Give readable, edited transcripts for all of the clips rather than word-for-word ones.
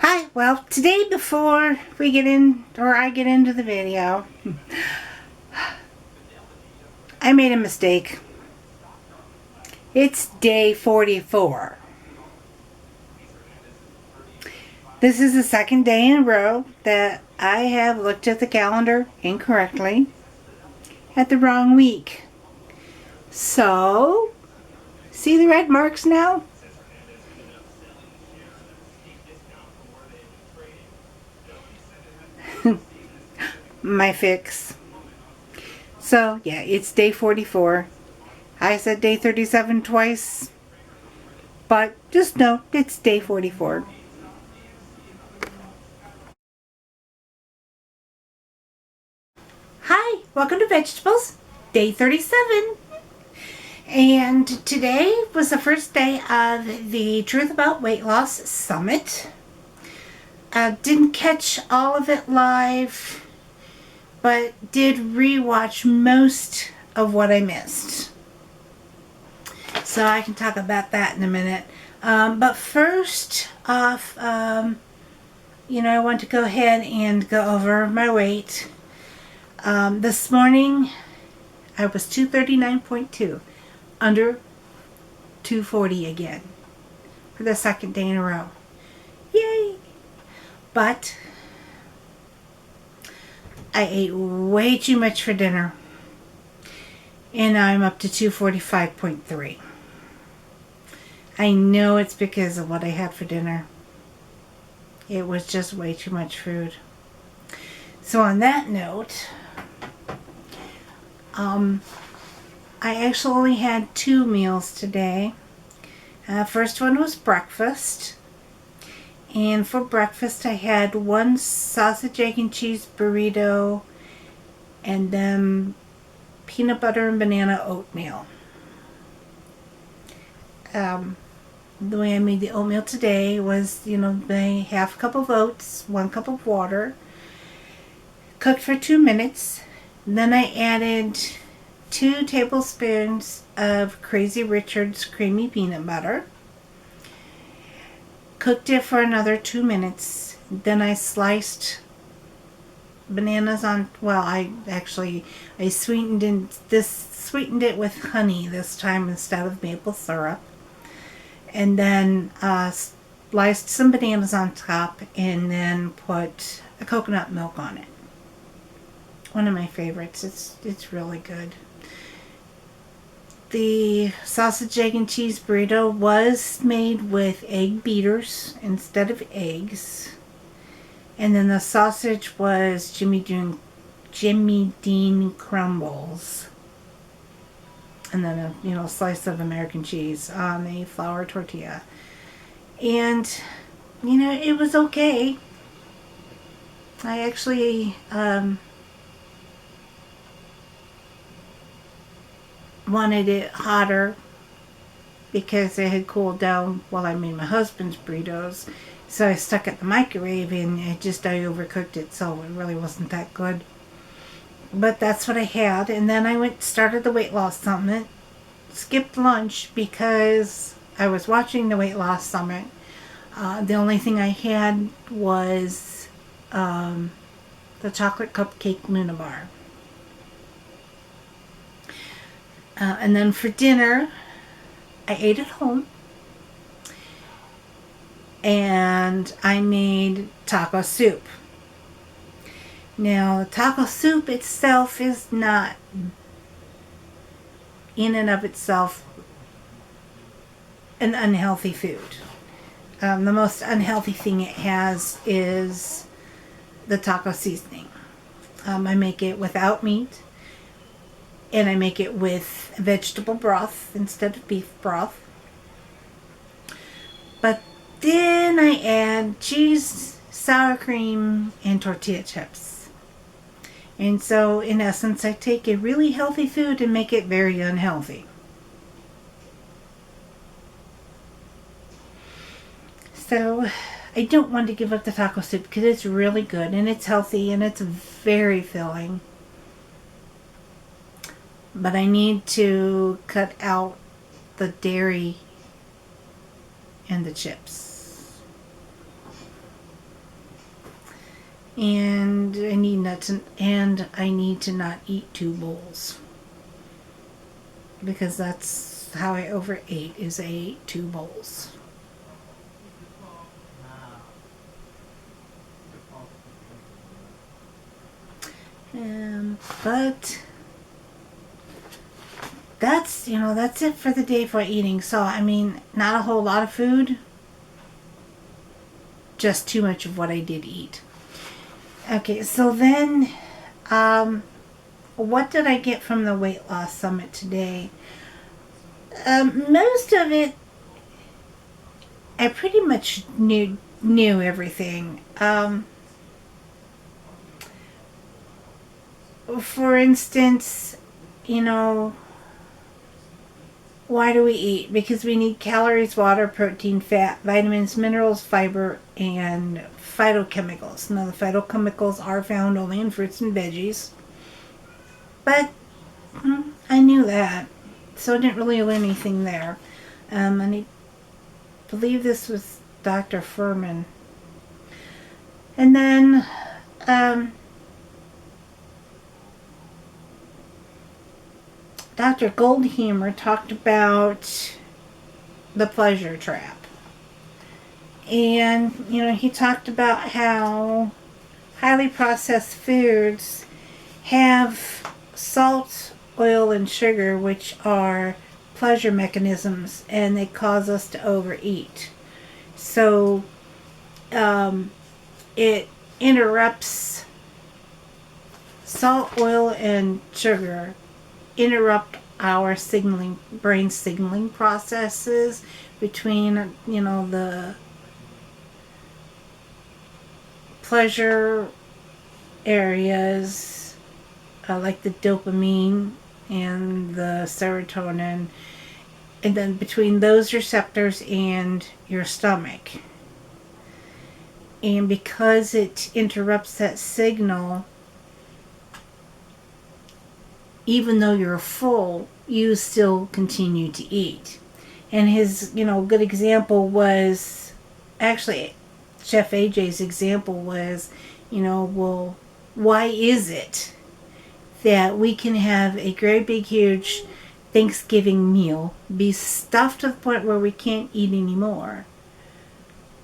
Hi, well, today before we get in, or I get into the video, I made a mistake. It's day 44. This is the second day in a row that I have looked at the calendar incorrectly at the wrong week. So, see the red marks now? My fix. So, yeah, it's day 44. I said day 37 twice, but just know it's day 44. Hi, welcome to Vegetables, day 37. And today was the first day of the Truth About Weight Loss Summit. Didn't catch all of it live, but did rewatch most of what I missed. So I can talk about that in a minute. But first off, I want to go ahead and go over my weight. This morning, I was 239.2, under 240 again for the second day in a row. Yay! But I ate way too much for dinner, and I'm up to 245.3. I know it's because of what I had for dinner. It was just way too much food. So on that note, I actually only had 2 meals today. First one was breakfast. And for breakfast I had 1 sausage, egg, and cheese burrito and then peanut butter and banana oatmeal. The way I made the oatmeal today was, my half cup of oats, 1 cup of water, cooked for 2 minutes. Then I added 2 tablespoons of Crazy Richard's creamy peanut butter. Cooked it for another 2 minutes. Then I sliced bananas on, I sweetened it with honey this time instead of maple syrup. And then sliced some bananas on top and then put a coconut milk on it. One of my favorites. It's really good. The sausage, egg, and cheese burrito was made with egg beaters instead of eggs. And then the sausage was Jimmy Dean crumbles. And then a slice of American cheese on a flour tortilla. And, it was okay. I actually wanted it hotter because it had cooled down while I made my husband's burritos. So I stuck it in the microwave and I overcooked it, so it really wasn't that good. But that's what I had. And then I started the weight loss summit. Skipped lunch because I was watching the weight loss summit. The only thing I had was the chocolate cupcake Luna bar. And then for dinner, I ate at home. And I made taco soup. Now, taco soup itself is not, in and of itself, an unhealthy food. The most unhealthy thing it has is the taco seasoning. I make it without meat, and I make it with vegetable broth instead of beef broth. But then I add cheese, sour cream, and tortilla chips. And so, in essence, I take a really healthy food and make it very unhealthy. So, I don't want to give up the taco soup because it's really good and it's healthy and it's very filling. But I need to cut out the dairy and the chips. and I need nuts, and I need to not eat 2 bowls, because that's how I overate, is I ate 2 bowls. But that's it for the day for eating. So I mean, not a whole lot of food, just too much of what I did eat. Okay, so then, what did I get from the weight loss summit today? Most of it, I pretty much knew everything. For instance, you know, why do we eat? Because we need calories, water, protein, fat, vitamins, minerals, fiber, and phytochemicals. Now, the phytochemicals are found only in fruits and veggies, but I knew that, so I didn't really learn anything there. And I believe this was Dr. Furman. And then, Dr. Goldhamer talked about the pleasure trap. And, he talked about how highly processed foods have salt, oil, and sugar, which are pleasure mechanisms, and they cause us to overeat. So, it interrupts salt, oil, and sugar interrupt our brain signaling processes between, the pleasure areas, like the dopamine and the serotonin, and then between those receptors and your stomach. And because it interrupts that signal, even though you're full, you still continue to eat. And his, good example was, actually, Chef AJ's example was, well, why is it that we can have a great big huge Thanksgiving meal, be stuffed to the point where we can't eat anymore,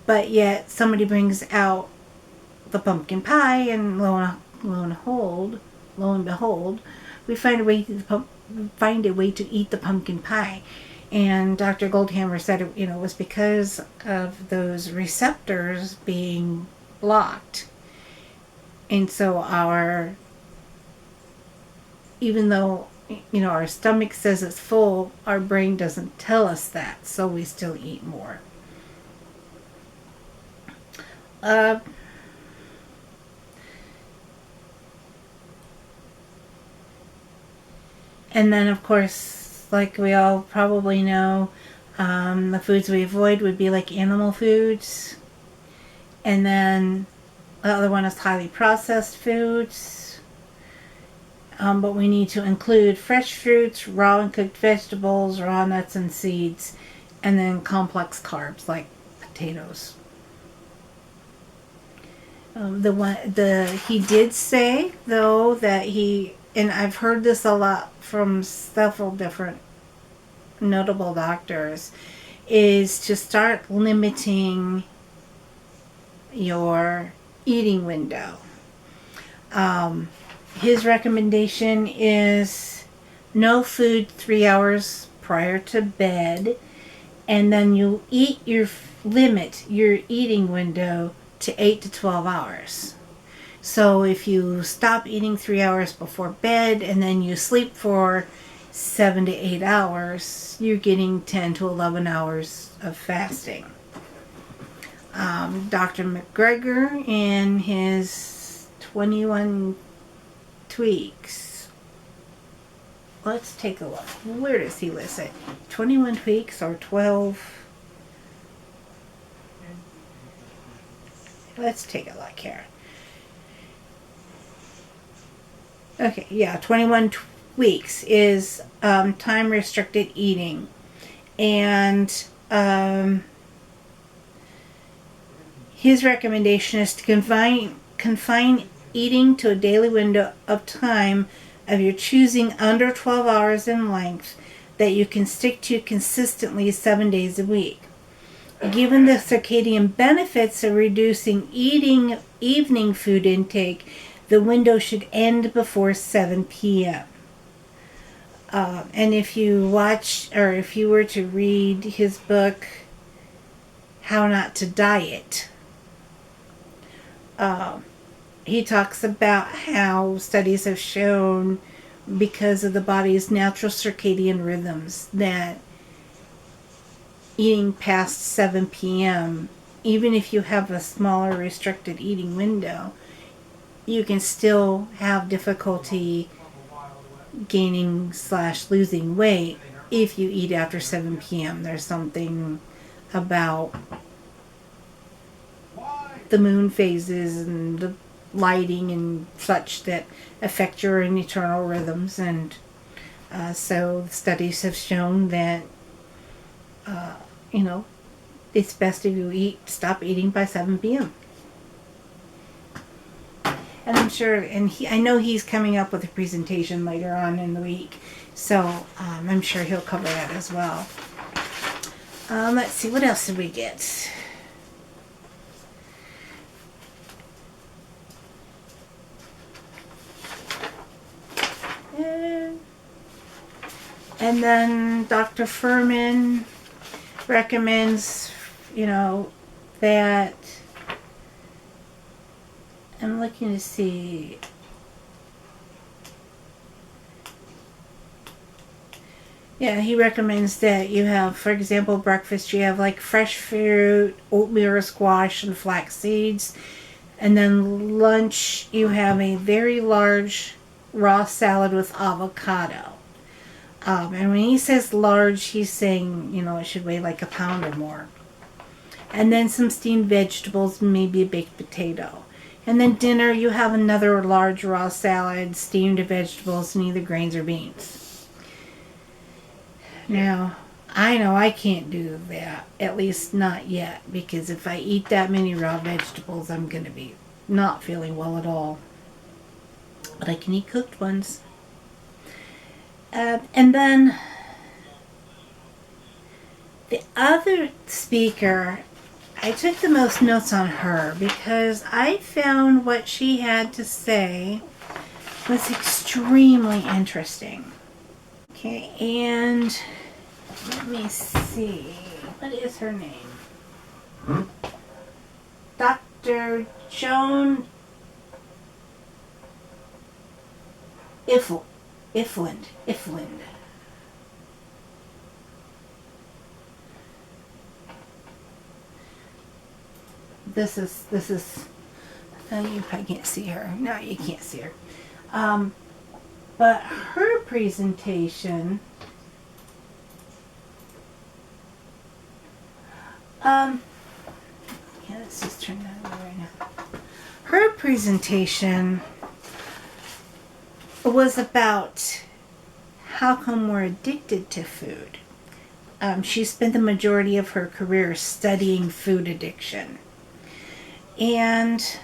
but yet somebody brings out the pumpkin pie, and lo and behold, we find a way to eat the pumpkin pie. And Dr. Goldhamer said it was because of those receptors being blocked. And so even though our stomach says it's full, our brain doesn't tell us that, so we still eat more. And then, of course, like we all probably know, the foods we avoid would be like animal foods. And then the other one is highly processed foods. But we need to include fresh fruits, raw and cooked vegetables, raw nuts and seeds, and then complex carbs like potatoes. He did say, though, that and I've heard this a lot from several different notable doctors, is to start limiting your eating window. His recommendation is no food 3 hours prior to bed, and then you limit your eating window to 8 to 12 hours. So if you stop eating 3 hours before bed and then you sleep for 7 to 8 hours, you're getting 10 to 11 hours of fasting. Dr. McGregor, in his 21 tweaks, let's take a look. Where does he list it? 21 tweaks or 12? Let's take a look here. Okay, yeah, 21 weeks is time restricted eating. And his recommendation is to confine eating to a daily window of time of your choosing under 12 hours in length that you can stick to consistently 7 days a week. Given the circadian benefits of reducing evening food intake, the window should end before 7 p.m. And if you watch, or if you were to read his book, How Not to Diet, he talks about how studies have shown, because of the body's natural circadian rhythms, that eating past 7 p.m., even if you have a smaller restricted eating window, you can still have difficulty gaining / losing weight if you eat after 7 p.m. There's something about the moon phases and the lighting and such that affect your internal rhythms, and so studies have shown that it's best if you stop eating by 7 p.m. And I'm sure, and I know he's coming up with a presentation later on in the week, so I'm sure he'll cover that as well. Let's see, what else did we get? And then Dr. Furman recommends, that, I'm looking to see, he recommends that you have, for example, breakfast, you have like fresh fruit, oatmeal or squash, and flax seeds. And then lunch, you have a very large raw salad with avocado. And when he says large, he's saying, it should weigh like a pound or more. And then some steamed vegetables, maybe a baked potato. And then dinner, you have another large raw salad, steamed vegetables, and either grains or beans. Now, I know I can't do that, at least not yet, because if I eat that many raw vegetables, I'm going to be not feeling well at all. But I can eat cooked ones. And then the other speaker, I took the most notes on her because I found what she had to say was extremely interesting. Okay, and let me see, what is her name? Dr. Joan Ifland. This is. You probably can't see her. No, you can't see her. But her presentation. Let's just turn that over right now. Her presentation was about how come we're addicted to food. She spent the majority of her career studying food addiction. And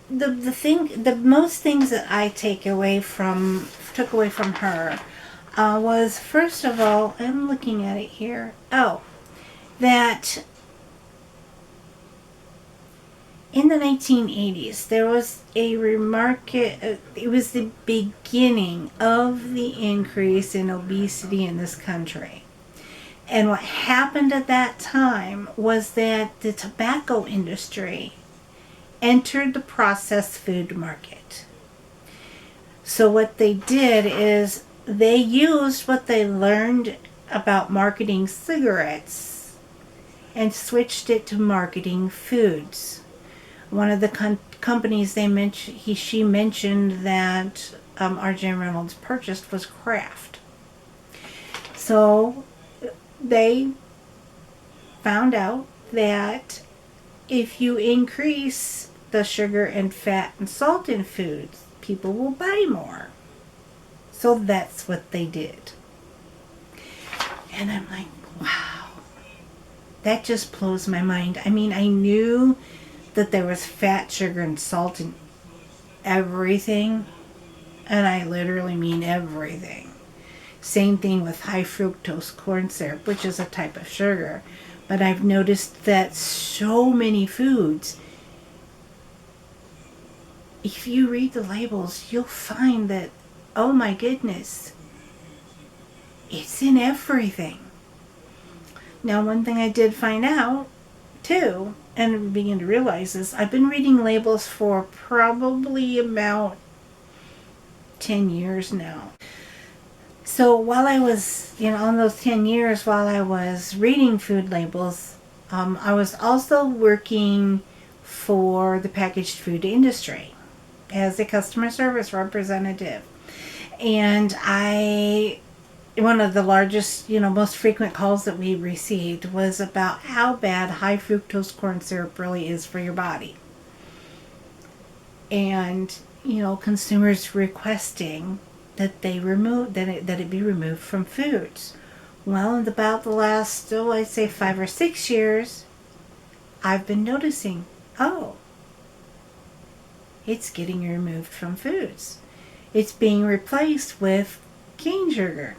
the most things that I took away from her was, first of all, I'm looking at it here. That in the 1980s, there was it was the beginning of the increase in obesity in this country. And what happened at that time was that the tobacco industry entered the processed food market. So what they did is they used what they learned about marketing cigarettes and switched it to marketing foods. One of the companies she mentioned that R.J. Reynolds purchased was Kraft. So they found out that if you increase the sugar and fat and salt in foods, people will buy more. So that's what they did. And I'm like, wow, that just blows my mind. I mean, I knew that there was fat, sugar, and salt in everything, and I literally mean everything. Same thing with high fructose corn syrup, which is a type of sugar. But I've noticed that so many foods, if you read the labels, you'll find that, oh my goodness, it's in everything. Now, one thing I did find out, too, and begin to realize is I've been reading labels for probably about 10 years now. So while I was, on those 10 years, while I was reading food labels, I was also working for the packaged food industry as a customer service representative. And one of the largest, most frequent calls that we received was about how bad high fructose corn syrup really is for your body. And, consumers requesting that they that it be removed from foods. Well, in about the last, I'd say 5 or 6 years, I've been noticing, it's getting removed from foods. It's being replaced with cane sugar.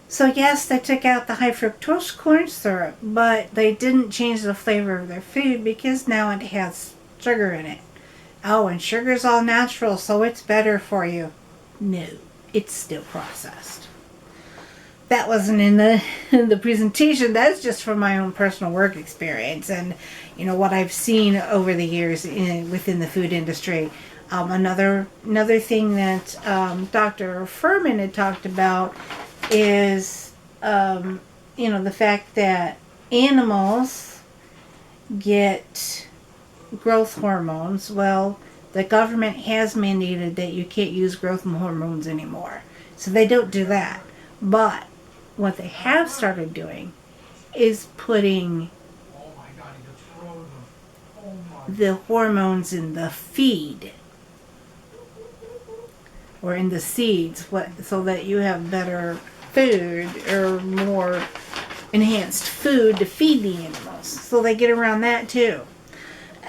So yes, they took out the high fructose corn syrup, but they didn't change the flavor of their food because now it has sugar in it. Oh, and sugar's all natural, so it's better for you. No, it's still processed. That wasn't in the presentation. That's just from my own personal work experience and what I've seen over the years within the food industry. Another thing that Dr. Furman had talked about is the fact that animals get growth hormones. Well, the government has mandated that you can't use growth hormones anymore, so they don't do that. But what they have started doing is putting the hormones in the feed or in the seeds, so that you have better food or more enhanced food to feed the animals. So they get around that too.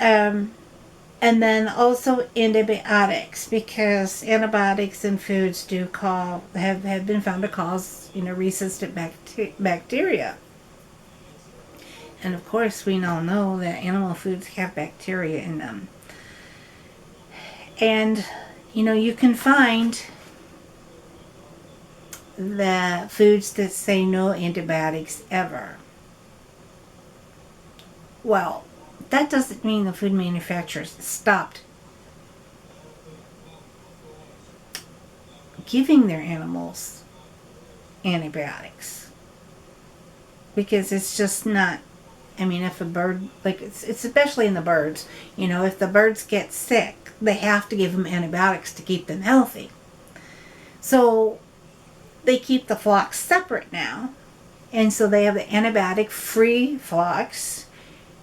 And then also antibiotics, because antibiotics in foods have been found to cause resistant bacteria. And of course, we all know that animal foods have bacteria in them. And you can find the foods that say no antibiotics ever. Well, that doesn't mean the food manufacturers stopped giving their animals antibiotics, because it's just not. I mean, if a bird, it's especially in the birds, if the birds get sick, they have to give them antibiotics to keep them healthy. So they keep the flocks separate now, and so they have the antibiotic-free flocks.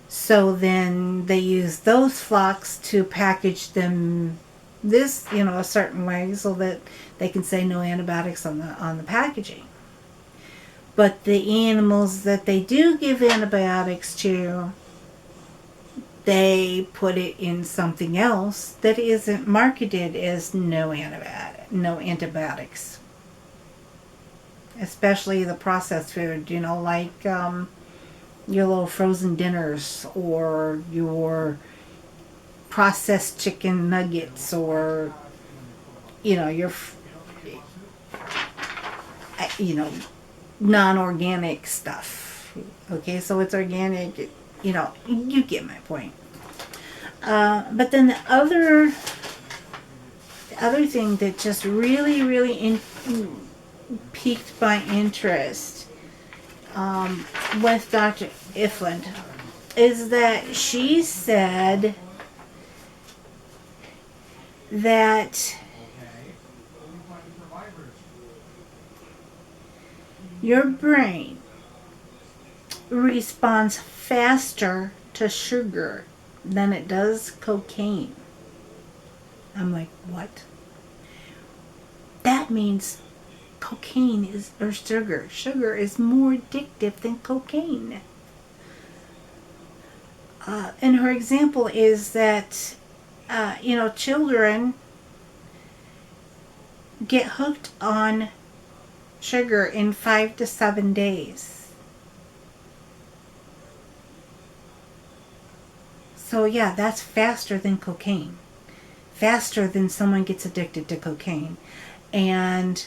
So then they use those flocks to package them a certain way so that they can say no antibiotics on the packaging. But the animals that they do give antibiotics to, they put it in something else that isn't marketed as no antibiotics. Especially the processed food, like your little frozen dinners or your processed chicken nuggets or your non-organic stuff. Okay, so it's organic, you get my point. But then the other thing that just really piqued my interest with Dr. Ifland is that she said that your brain responds faster to sugar than it does cocaine. I'm like, what? That means cocaine is, or sugar. Sugar is more addictive than cocaine. And her example is that, children get hooked on sugar in 5 to 7 days. So yeah, that's faster than cocaine. Faster than someone gets addicted to cocaine. And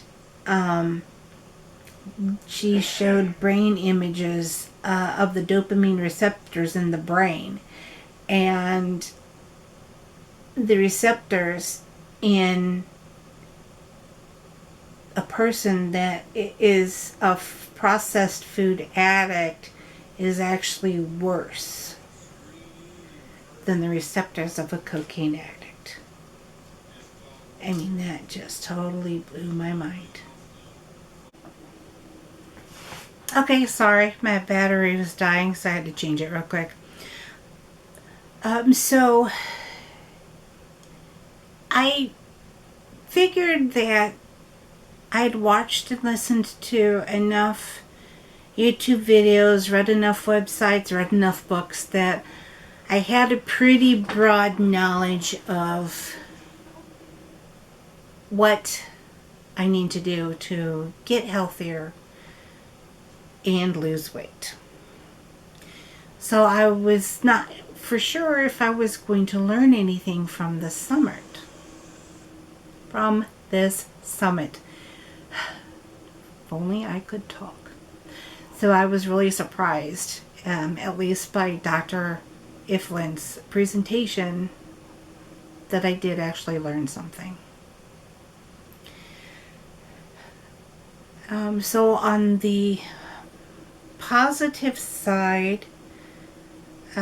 she showed brain images of the dopamine receptors in the brain. And the receptors in a person that is a processed food addict is actually worse than the receptors of a cocaine addict. I mean, that just totally blew my mind. Okay, sorry, my battery was dying, so I had to change it real quick. So I figured that I'd watched and listened to enough YouTube videos, read enough websites, read enough books that I had a pretty broad knowledge of what I need to do to get healthier and lose weight. So I was not for sure if I was going to learn anything from this summit. If only I could talk. So I was really surprised, at least by Dr. Iflin's presentation, that I did actually learn something. So on the positive side,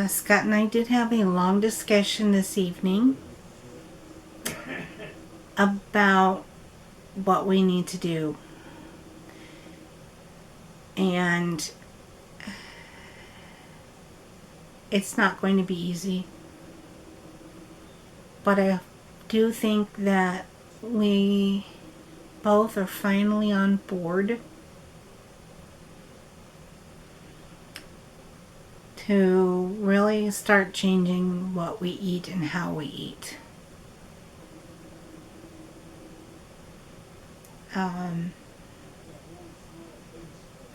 Scott and I did have a long discussion this evening about what we need to do. And it's not going to be easy. But I do think that we both are finally on board to really start changing what we eat and how we eat.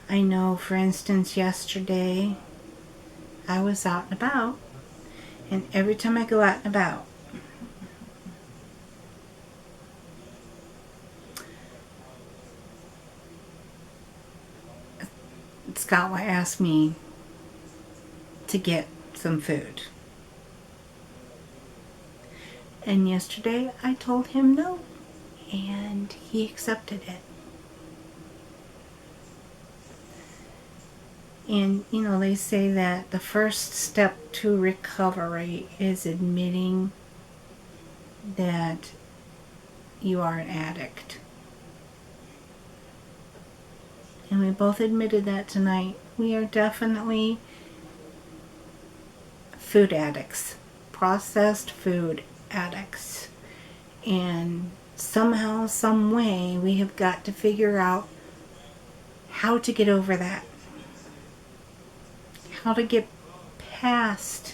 I know, for instance, yesterday I was out and about, and every time I go out and about, Scott will ask me to get some food. And yesterday I told him no, and he accepted it. And, they say that the first step to recovery is admitting that you are an addict. And we both admitted that tonight. We are definitely food addicts, processed food addicts. And somehow, some way, we have got to figure out how to get over that. How to get past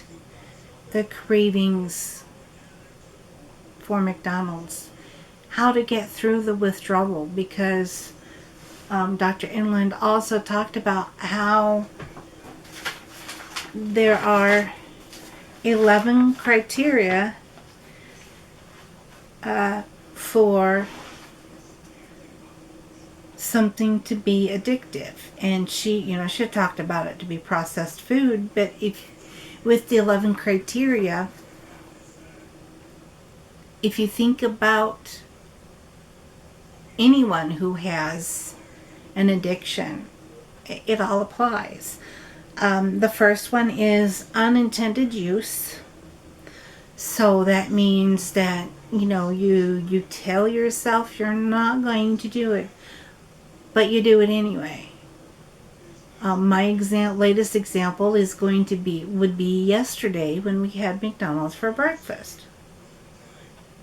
the cravings for McDonald's. How to get through the withdrawal, because Dr. Inland also talked about how there are 11 criteria for something to be addictive. And she talked about it to be processed food, but with the 11 criteria, if you think about anyone who has an addiction, it all applies. The first one is unintended use. So that means that, you tell yourself you're not going to do it, but you do it anyway. My latest example would be yesterday when we had McDonald's for breakfast.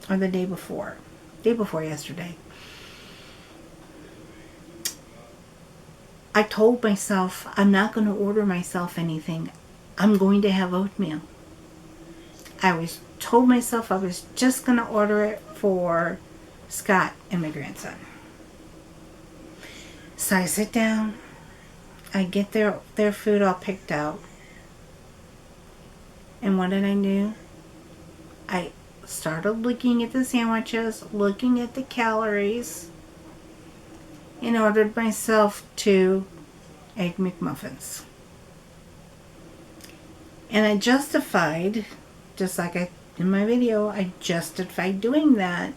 Or the day before yesterday. I told myself I'm not going to order myself anything. I'm going to have oatmeal. Told myself I was just going to order it for Scott and my grandson. So I sit down. I get their food all picked out. And what did I do? I started looking at the sandwiches, looking at the calories, and ordered myself 2 Egg McMuffins. And I justified, just like in my video, I justified doing that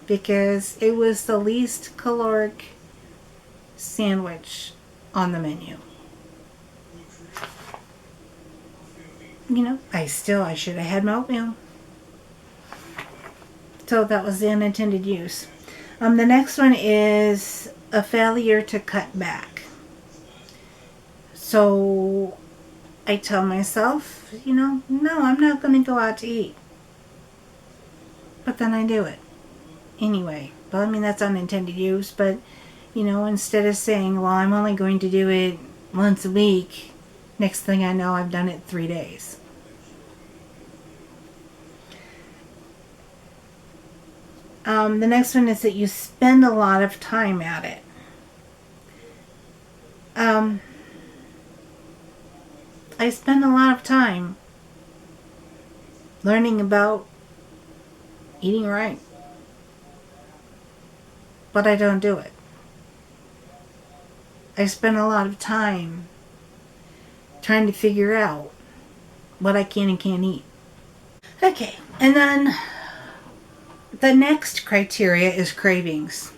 because it was the least caloric sandwich on the menu. You know, I should have had my oatmeal. So that was the unintended use. The next one is a failure to cut back. So I tell myself, no, I'm not going to go out to eat. But then I do it anyway. Well, I mean, that's unintended use, but, instead of saying, well, I'm only going to do it once a week, next thing I know, I've done it 3 days. The next one is that you spend a lot of time at it. I spend a lot of time learning about eating right, but I don't do it. I spend a lot of time trying to figure out what I can and can't eat. Okay, and then the next criteria is cravings.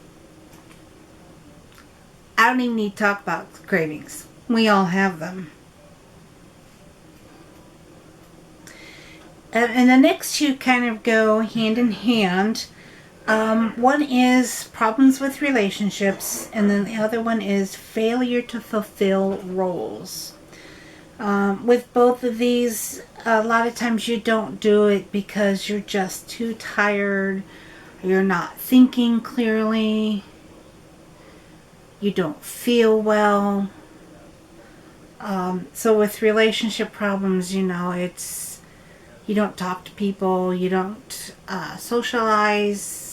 I don't even need to talk about cravings. We all have them. And the next two kind of go hand in hand. One is problems with relationships, and then the other one is failure to fulfill roles. With both of these, a lot of times you don't do it because you're just too tired, you're not thinking clearly, you don't feel well. So with relationship problems, it's you don't talk to people, you don't socialize.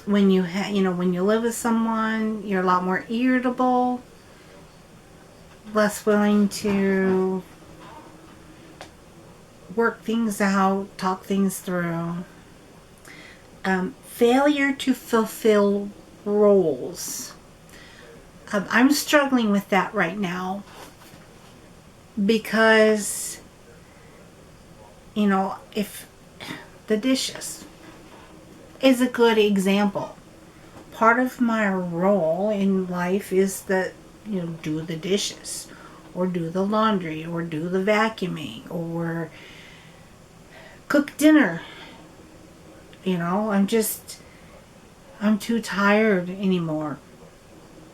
When you when you live with someone, you're a lot more irritable, less willing to work things out, talk things through. Failure to fulfill roles. I'm struggling with that right now because, if the dishes is a good example. Part of my role in life is that, do the dishes, or do the laundry, or do the vacuuming, or cook dinner. I'm too tired anymore.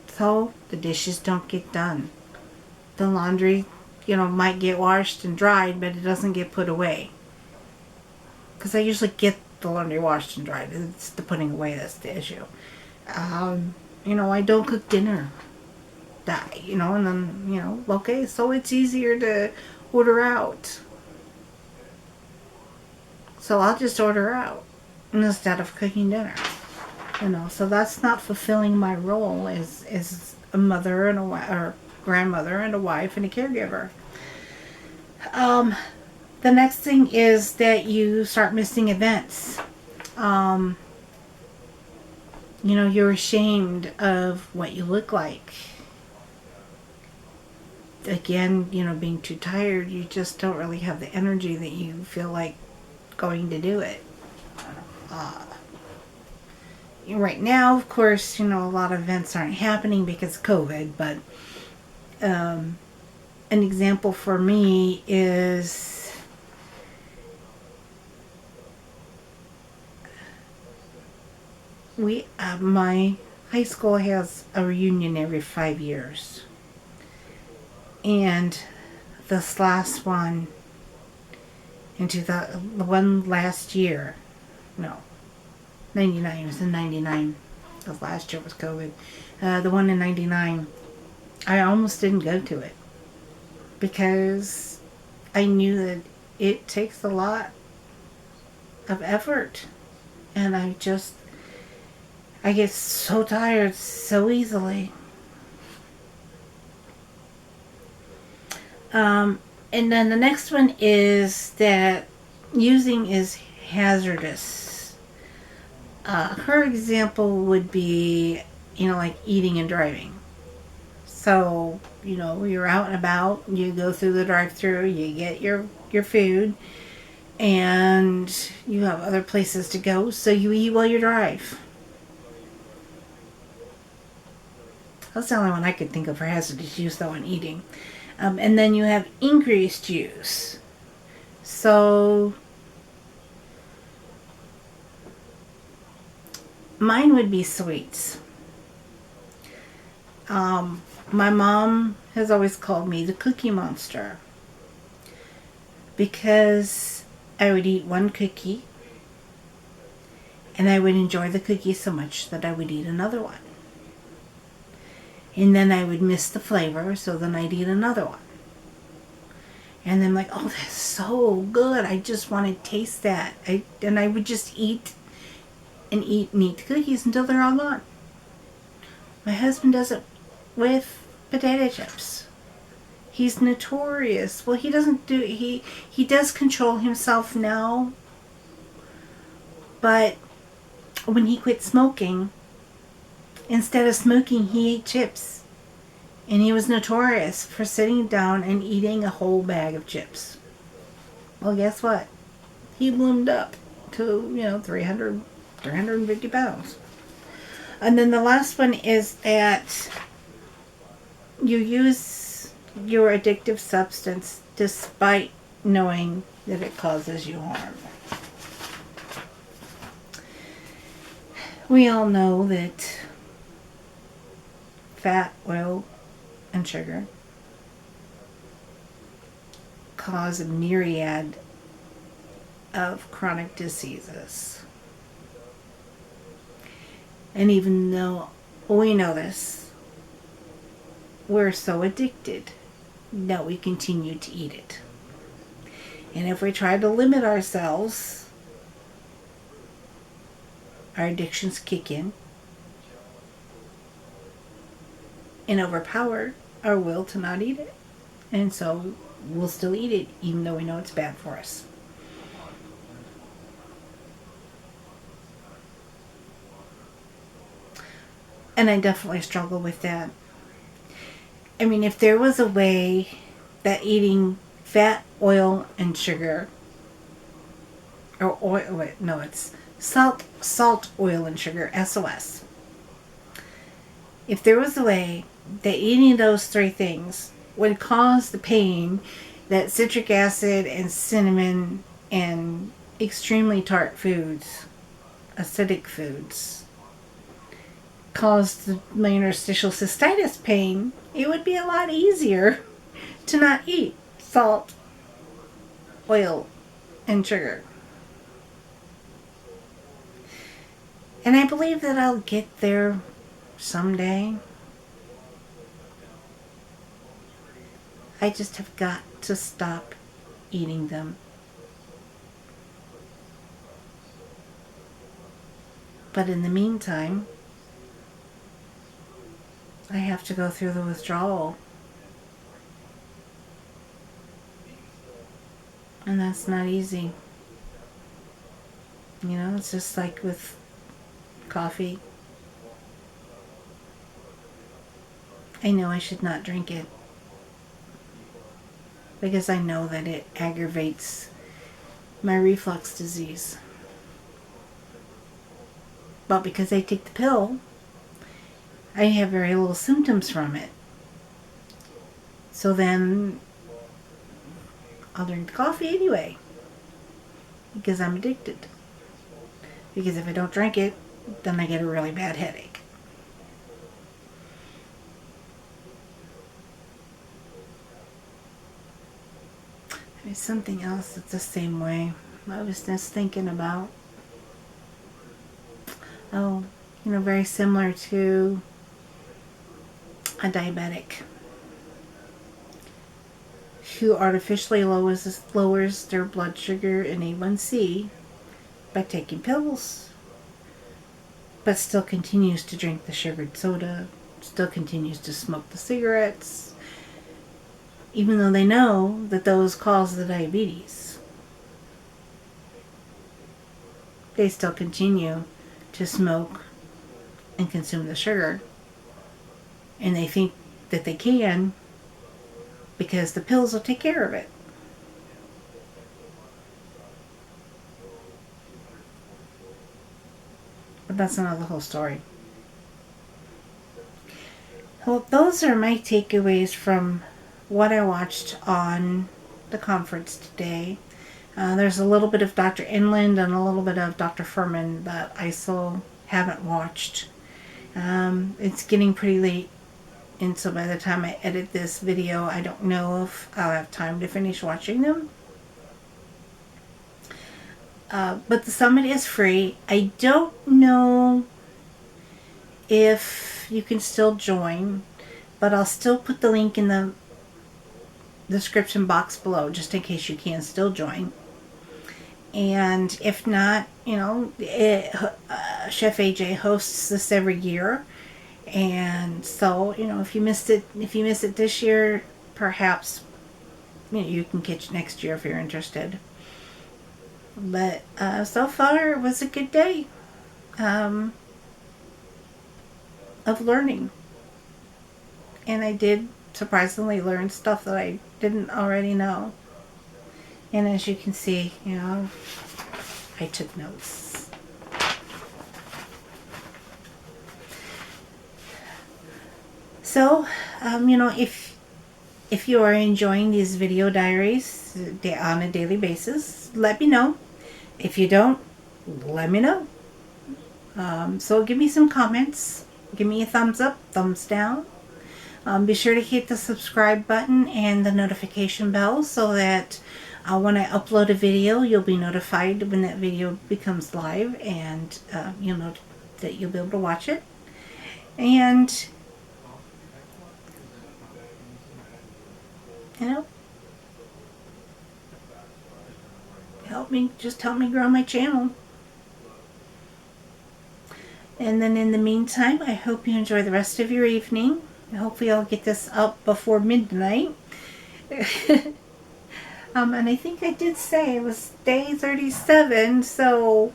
So the dishes don't get done. The laundry, might get washed and dried, but it doesn't get put away. Because I usually get the laundry washed and dried. It's the putting away that's the issue. I don't cook dinner. And then, okay, so it's easier to order out. So I'll just order out instead of cooking dinner. So that's not fulfilling my role as a mother and or grandmother and a wife and a caregiver. The next thing is that you start missing events. You're ashamed of what you look like. Again, being too tired, you just don't really have the energy that you feel like going to do it. Right now, of course, a lot of events aren't happening because of COVID, but an example for me is my high school has a reunion every 5 years. And this last one, the one last year, no, 99, it was in 99. because last year was COVID. The one in 99. I almost didn't go to it because I knew that it takes a lot of effort, and I get so tired so easily. And then the next one is that using is hazardous. Her example would be, like eating and driving. So, you're out and about, you go through the drive-thru, you get your food, and you have other places to go, so you eat while you drive. That's the only one I could think of for hazardous use, though, in eating. And then you have increased use. So mine would be sweets. My mom has always called me the Cookie Monster because I would eat one cookie and I would enjoy the cookie so much that I would eat another one. And then I would miss the flavor, so then I'd eat another one. And then I'm like, oh, that's so good. I just want to taste that. And I would just eat and eat and eat the cookies until they're all gone. My husband does it with potato chips. He's notorious. Well, he doesn't do, he does control himself now. But when he quit smoking, instead of smoking, he ate chips. And he was notorious for sitting down and eating a whole bag of chips. Well, guess what? He bloomed up to, 350 pounds. And then the last one is that you use your addictive substance despite knowing that it causes you harm. We all know that fat, oil, and sugar cause a myriad of chronic diseases. And even though we know this, we're so addicted that we continue to eat it. And if we try to limit ourselves, our addictions kick in and overpower our will to not eat it. And so we'll still eat it even though we know it's bad for us. And I definitely struggle with that. I mean, if there was a way that eating fat, oil, and sugar, or oil, wait, no, it's salt, oil, and sugar, SOS. If there was a way that eating those three things would cause the pain that citric acid and cinnamon and extremely tart foods, acidic foods, caused my interstitial cystitis pain, it would be a lot easier to not eat salt, oil, and sugar. And I believe that I'll get there someday. I just have got to stop eating them. But in the meantime, I have to go through the withdrawal. And that's not easy. It's just like with coffee. I know I should not drink it because I know that it aggravates my reflux disease. But because I take the pill, I have very little symptoms from it. So then I'll drink the coffee anyway because I'm addicted. Because if I don't drink it, then I get a really bad headache. There's something else that's the same way. I was just thinking about, very similar to a diabetic who artificially lowers their blood sugar and A1C by taking pills, but still continues to drink the sugared soda, still continues to smoke the cigarettes, even though they know that those cause the diabetes. They still continue to smoke and consume the sugar, and they think that they can because the pills will take care of it. But that's not the whole story. Well, those are my takeaways from what I watched on the conference today. There's a little bit of Dr. Inland and a little bit of Dr. Furman that I still haven't watched. It's getting pretty late, and so by the time I edit this video, I don't know if I'll have time to finish watching them. But the summit is free. I don't know if you can still join, but I'll still put the link in the description box below just in case you can still join. And if not, Chef AJ hosts this every year, and so if you miss it this year, perhaps you can catch it next year if you're interested. But so far it was a good day of learning, and I did surprisingly learn stuff that I didn't already know. And as you can see, I took notes. So, if you are enjoying these video diaries on a daily basis, let me know. If you don't, let me know. So give me some comments. Give me a thumbs up, thumbs down. Be sure to hit the subscribe button and the notification bell so that when I upload a video, you'll be notified when that video becomes live, and you'll know that you'll be able to watch it. And help me grow my channel. And then in the meantime, I hope you enjoy the rest of your evening. Hopefully I'll get this up before midnight. And I think I did say it was day 37, so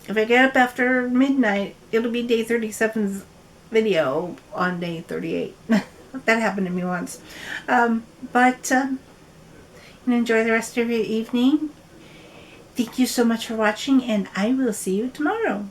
if I get up after midnight, it'll be day 37's video on day 38. That happened to me once. But enjoy the rest of your evening. Thank you so much for watching, and I will see you tomorrow.